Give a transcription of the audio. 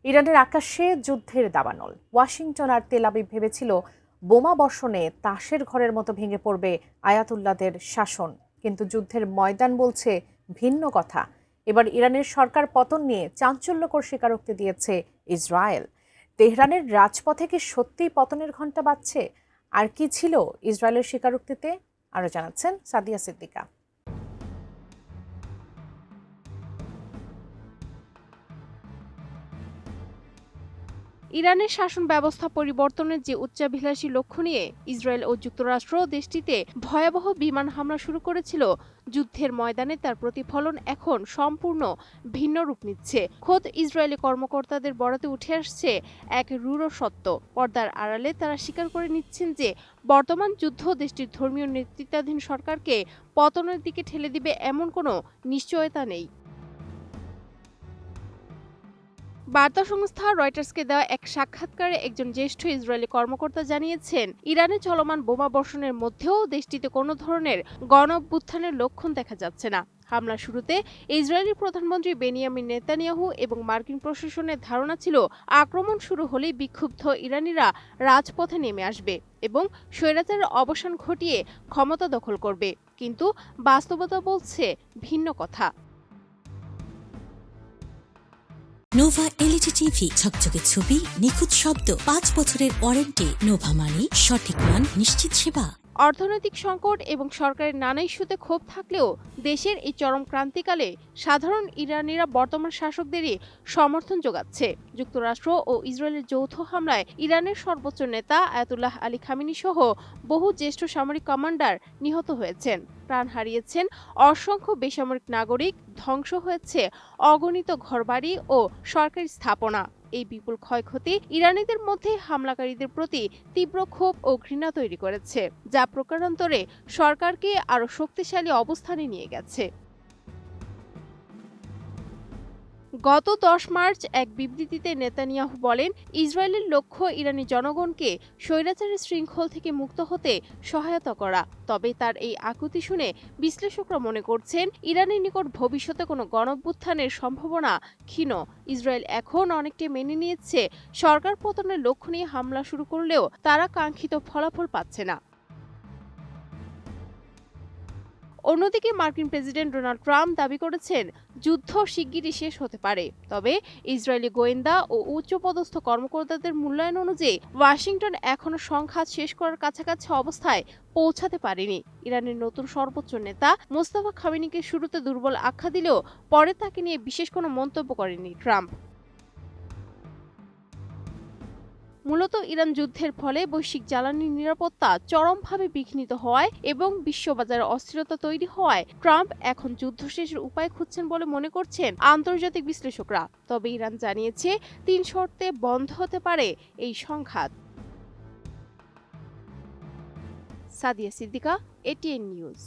ইরানের আকাশে যুদ্ধের দাবানল। ওয়াশিংটন আর তেল আবিব ভেবেছিল বোমা বর্ষণে তাসের ঘরের মতো ভেঙে পড়বে আয়াতুল্লাদের শাসন, কিন্তু যুদ্ধের ময়দান বলছে ভিন্ন কথা। এবার ইরানের সরকার পতন নিয়ে চাঞ্চল্যকর স্বীকারোক্তি দিয়েছে ইসরায়েল। তেহরানের রাজপথে কি সত্যিই পতনের ঘণ্টা বাজছে? আর কি ছিল ইসরায়েলের স্বীকারোক্তিতে, আরো জানাচ্ছেন সাদিয়া সিদ্দিকা। ইরানের শাসন ব্যবস্থা পরিবর্তনের যে উচ্চাভিলাষী লক্ষ্য নিয়ে ইসরায়েল ও যুক্তরাষ্ট্র দেশটিতে ভয়াবহ বিমান হামলা শুরু করেছিল, যুদ্ধের ময়দানে তার প্রতিফলন এখন সম্পূর্ণ ভিন্ন রূপ নিচ্ছে। খোদ ইসরায়েলি কর্মকর্তাদের বরাতে উঠে আসছে এক রূঢ় সত্য। পর্দার আড়ালে তারা স্বীকার করে নিচ্ছেন যে বর্তমান যুদ্ধ দেশটির ধর্মীয় নেতৃত্বাধীন সরকারকে পতনের দিকে ঠেলে দিবে এমন কোনো নিশ্চয়তা নেই। বার্তা সংস্থা রয়টার্সকে দেওয়া এক সাক্ষাৎকারে একজন জ্যেষ্ঠ ইসরায়েলি কর্মকর্তা জানিয়েছেন, ইরানে চলমান বোমা বর্ষণের মধ্যেও দেশটিতে কোনো ধরনের গণ-অভ্যুত্থানের লক্ষণ দেখা যাচ্ছে না। হামলার শুরুতে ইসরায়েলি প্রধানমন্ত্রী বেনিয়ামিন নেতানিয়াহু এবং মার্কিন প্রশাসনের ধারণা ছিল আক্রমণ শুরু হলেই বিক্ষুব্ধ ইরানিরা রাজপথে নেমে আসবে এবং স্বৈরাচারের অবসান ঘটিয়ে ক্ষমতা দখল করবে, কিন্তু বাস্তবতা বলছে ভিন্ন কথা। নোভা এলইডি টিভি, ঝকঝকে ছবি, নিখুঁত শব্দ, ৫ বছরের ওয়ারেন্টি। নোভা মানে সঠিক মান, নিশ্চিত সেবা। অর্থনৈতিক সংকট এবং সরকারের নানা ইস্যুতে ক্ষোভ থাকলেও দেশের এই চরম ক্রান্তিকালে সাধারণ ইরানিরা বর্তমান শাসকদেরই সমর্থন যোগাচ্ছে। যুক্তরাষ্ট্র ও ইসরায়েলের যৌথ হামলায় ইরানের সর্বোচ্চ নেতা আয়াতুল্লাহ আলী খামেনি সহ বহু জ্যেষ্ঠ সামরিক কমান্ডার নিহত হয়েছেন, প্রাণ হারিয়েছেন অসংখ্য বেসামরিক নাগরিক, ধ্বংস হয়েছে অগণিত ঘরবাড়ি ও সরকারি স্থাপনা। এই বিপুল ক্ষয়ক্ষতি ইরানিদের মধ্যে হামলাকারীদের প্রতি তীব্র ক্ষোভ ও ঘৃণা তৈরি করেছে, যা প্রকারান্তরে সরকারকে আরও শক্তিশালী অবস্থানে নিয়ে গেছে। গত ১০ মার্চ এক বিবৃতিতে নেতানিয়াহু বলেন, ইসরায়েলের লক্ষ্য ইরানি জনগণকে স্বৈরাচারের শৃঙ্খল থেকে মুক্ত হতে সহায়তা করা। তবে তার এই আকুতি শুনে বিশ্লেষকরা মনে করছেন, ইরানের নিকট ভবিষ্যতে কোনো গণঅভ্যুত্থানের সম্ভাবনা ক্ষীণ। ইসরায়েল এখন অনেকটাই মেনে নিয়েছে সরকার পতনের লক্ষ্য নিয়ে হামলা শুরু করলেও তারা কাঙ্ক্ষিত ফলাফল পাচ্ছে না। অন্যদিকে মার্কিন প্রেসিডেন্ট ডোনাল্ড ট্রাম্প দাবি করেছেন, যুদ্ধ শিগগিরই শেষ হতে পারে। তবে ইসরায়েলি গোয়েন্দা ও উচ্চপদস্থ কর্মকর্তাদের মূল্যায়ন অনুযায়ী ওয়াশিংটন এখনো সংঘাত শেষ করার কাছাকাছি অবস্থায় পৌঁছাতে পারেনি। ইরানের নতুন সর্বোচ্চ নেতা মোস্তাফা খামেনিকে শুরুতে দুর্বল আখ্যা দিলেও পরে তাকে নিয়ে বিশেষ কোনো মন্তব্য করেনি ট্রাম্প। মূলত ইরান যুদ্ধের ফলে বৈশ্বিক জ্বালানি নিরাপত্তা চরমভাবে বিঘ্নিত হওয়ায় এবং বিশ্ববাজারে অস্থিরতা তৈরি হওয়ায় ট্রাম্প এখন যুদ্ধ শেষের উপায় খুঁজছেন বলে মনে করছেন আন্তর্জাতিক বিশ্লেষকরা। তবে ইরান জানিয়েছে ৩ শর্তে বন্ধ হতে পারে এই সংঘাত। Sadia Siddika, ATN news.